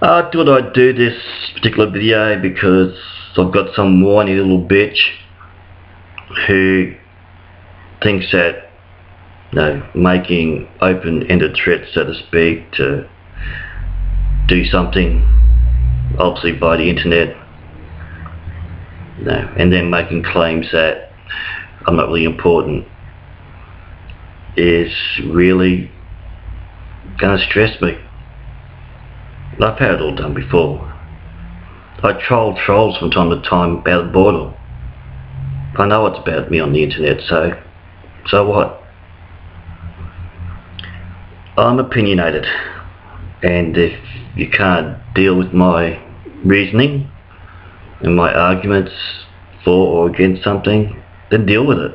I thought I'd do this particular video because I've got some whiny little bitch who thinks that, making open-ended threats, so to speak, to do something, obviously by the internet, and then making claims that I'm not really important, is really going to stress me. I've had it all done before. I troll trolls from time to time about a boredom. I know it's about me on the internet, so what? I'm opinionated, and if you can't deal with my reasoning and my arguments for or against something, then deal with it.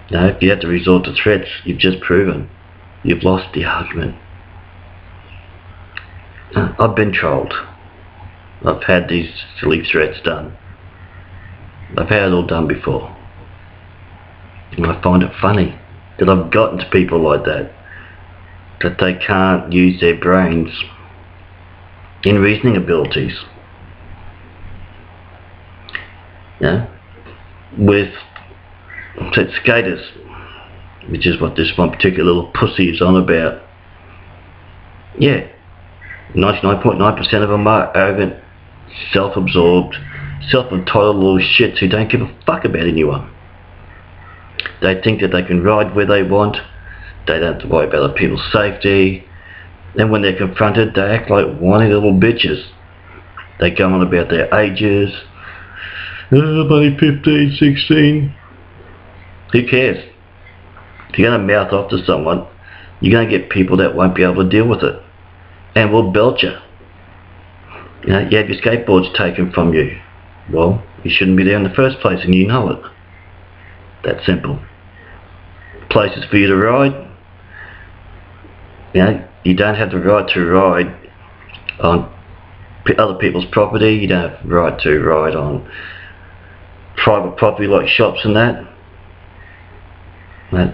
If you have to resort to threats, you've just proven you've lost the argument. I've been trolled. I've had these silly threats done. I've had it all done before. And I find it funny that I've gotten to people like that they can't use their brains in reasoning abilities. With skaters, which is what this one particular little pussy is on about. 99.9% of them are arrogant, self-absorbed, self-entitled little shits who don't give a fuck about anyone. They think that they can ride where they want, they don't have to worry about other people's safety, and when they're confronted they act like whiny little bitches. They go on about their ages. I'm only 15, 16. Who cares? If you're going to mouth off to someone, you're going to get people that won't be able to deal with it and will belt you. You have your skateboards taken from you. Well, you shouldn't be there in the first place, and you know it. That simple. Places for you to ride. You don't have the right to ride on other people's property. You don't have the right to ride on private property like shops and that.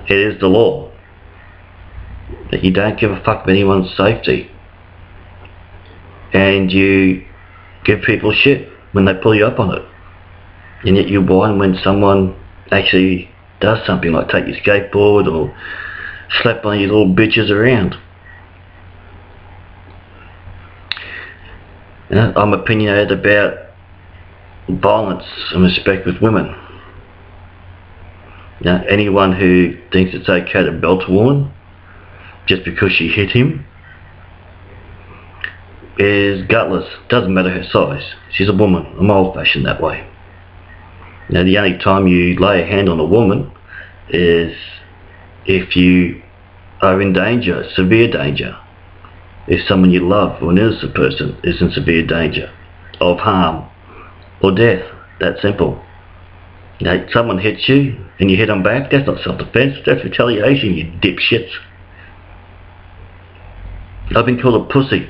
It is the law that you don't give a fuck about anyone's safety, and you give people shit when they pull you up on it, and yet you whine when someone actually does something like take your skateboard or slap one of your little bitches around. I'm opinionated about violence and respect with women. Anyone who thinks it's okay to belt a woman just because she hit him is gutless. Doesn't matter her size. She's a woman. I'm old-fashioned that way. The only time you lay a hand on a woman is if you are in danger, severe danger. If someone you love or an innocent person is in severe danger of harm or death. That simple. Someone hits you and you hit them back, that's not self-defense, that's retaliation, you dipshits. I've been called a pussy.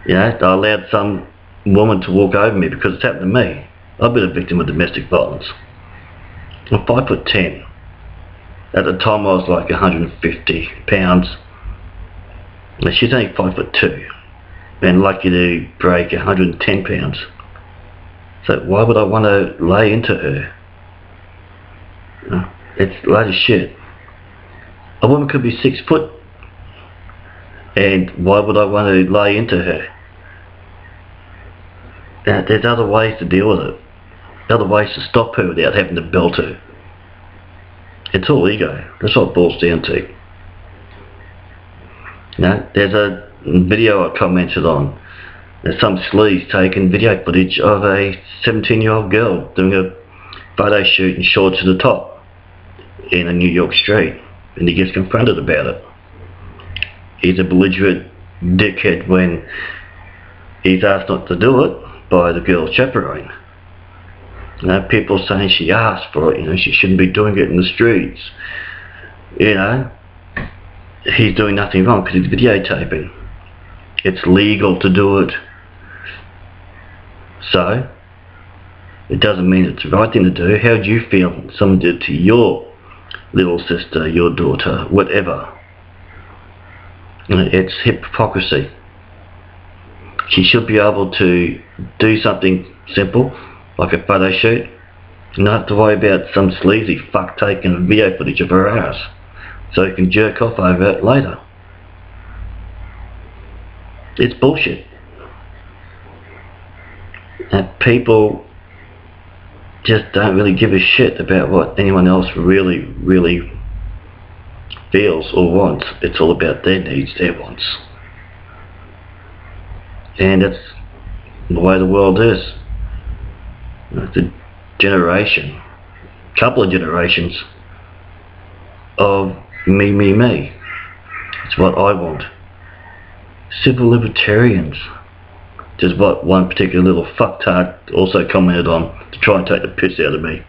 I allowed some woman to walk over me because it's happened to me. I've been a victim of domestic violence. I'm 5'10". At the time I was like 150 pounds. And she's only 5'2", and lucky to break 110 pounds. So why would I want to lay into her? It's a load of shit. A woman could be 6 foot, and why would I want to lay into her? There's other ways to deal with it. Other ways to stop her without having to belt her. It's all ego. That's what it boils down to. There's a video I commented on. There's some sleaze taking video footage of a 17-year-old girl doing a photo shoot in shorts to the top in a New York street, and he gets confronted about it. He's a belligerent dickhead when he's asked not to do it by the girl's chaperone. People saying she asked for it, she shouldn't be doing it in the streets. He's doing nothing wrong because he's videotaping. It's legal to do it. So, it doesn't mean it's the right thing to do. How do you feel if someone did it to your little sister, your daughter, whatever? It's hypocrisy. She should be able to do something simple, like a photo shoot, and not have to worry about some sleazy fuck taking video footage of her ass, so he can jerk off over it later. It's bullshit. And people just don't really give a shit about what anyone else really feels or wants. It's all about their needs, their wants. And that's the way the world is. It's a generation, couple of generations of me. It's what I want. Civil libertarians, just what one particular little fucktard also commented on to try and take the piss out of me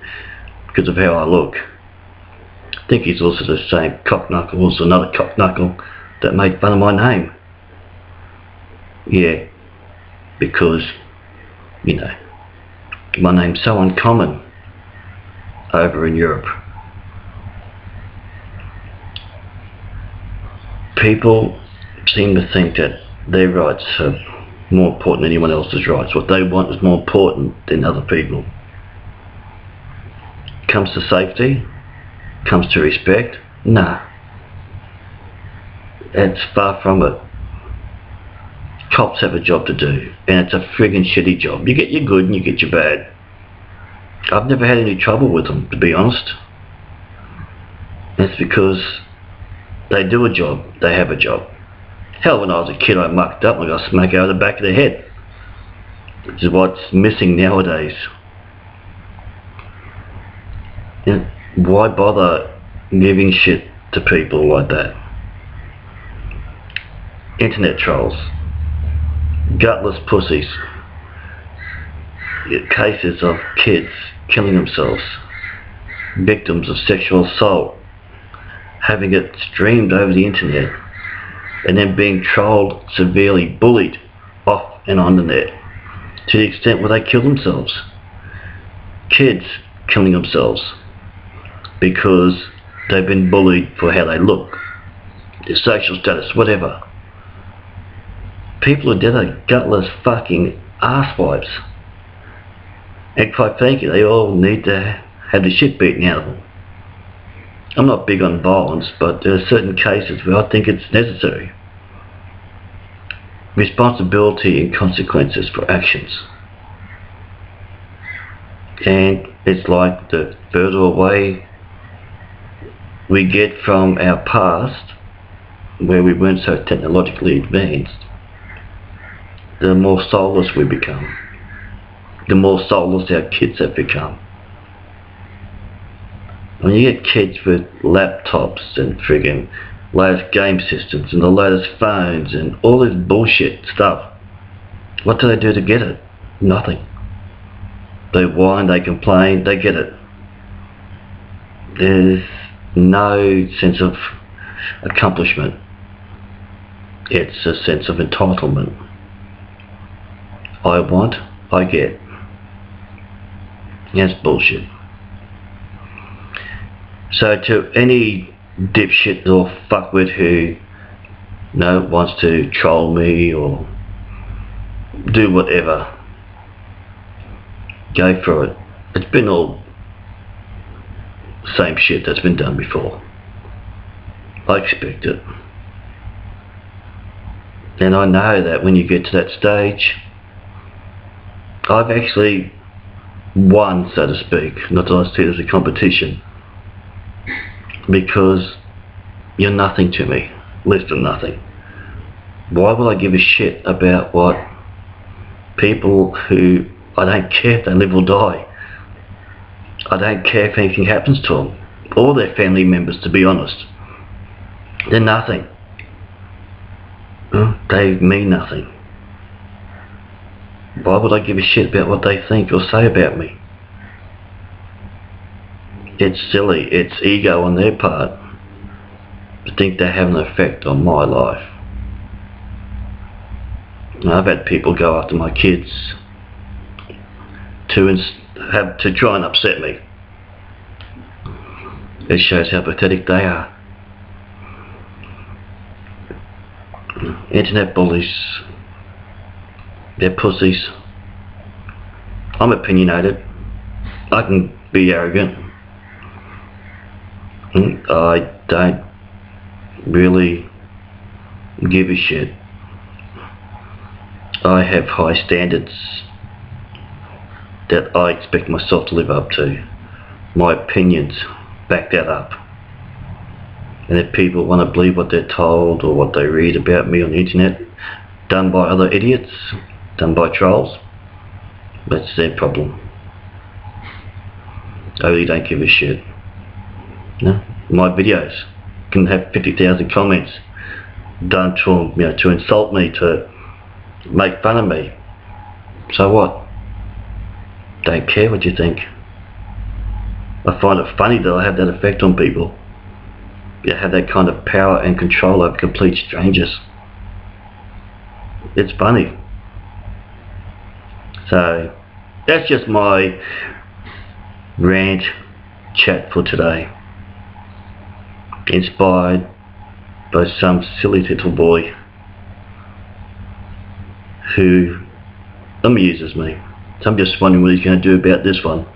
because of how I look. I think he's also the same cockknuckle as another cockknuckle that made fun of my name. Yeah, because, you know, my name's so uncommon over in Europe. People seem to think that their rights are more important than anyone else's rights. What they want is more important than other people. Comes to safety, comes to respect, nah. It's far from it. Cops have a job to do, and it's a friggin' shitty job. You get your good and you get your bad. I've never had any trouble with them, to be honest. It's because they do a job, they have a job. Hell, when I was a kid I mucked up and I got smacked over the back of the head. Which is what's missing nowadays. And why bother giving shit to people like that? Internet trolls. Gutless pussies. Cases of kids killing themselves. Victims of sexual assault. Having it streamed over the internet. And then being trolled, severely bullied off and on the net. To the extent where they kill themselves. Kids killing themselves. Because they've been bullied for how they look. Their social status, whatever. People are dead are gutless fucking arsewives. And quite frankly, they all need to have the shit beaten out of them. I'm not big on violence, but there are certain cases where I think it's necessary. Responsibility and consequences for actions. And it's like the further away we get from our past, where we weren't so technologically advanced, the more soulless we become. The more soulless our kids have become. When you get kids with laptops and friggin' latest game systems and the latest phones and all this bullshit stuff, what do they do to get it? Nothing. They whine, they complain, they get it. There's no sense of accomplishment. It's a sense of entitlement. I want, I get. That's bullshit. So to any dipshit or fuckwit who wants to troll me or do whatever, go for it. It's been all same shit that's been done before. I expect it. And I know that when you get to that stage, I've actually won, so to speak, not that I see it as a competition, because you're nothing to me, less than nothing. Why will I give a shit about what people who I don't care if they live or die? I don't care if anything happens to them, or their family members, to be honest. They're nothing. They mean nothing. Why would I give a shit about what they think or say about me? It's silly, it's ego on their part to think they have an effect on my life. I've had people go after my kids to try and upset me. It shows how pathetic they are. Internet bullies, They're pussies. I'm opinionated. I can be arrogant. I don't really give a shit. I have high standards that I expect myself to live up to. My opinions back that up. And if people want to believe what they're told or what they read about me on the internet, done by other idiots, done by trolls, that's their problem. I really don't give a shit. No? My videos can have 50,000 comments done to insult me, to make fun of me. So what? Don't care what you think. I find it funny that I have that effect on people. You have that kind of power and control over complete strangers. It's funny. So that's just my rant chat for today. Inspired by some silly little boy who amuses me. So I'm just wondering what he's going to do about this one.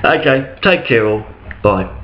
Okay, take care all. Bye.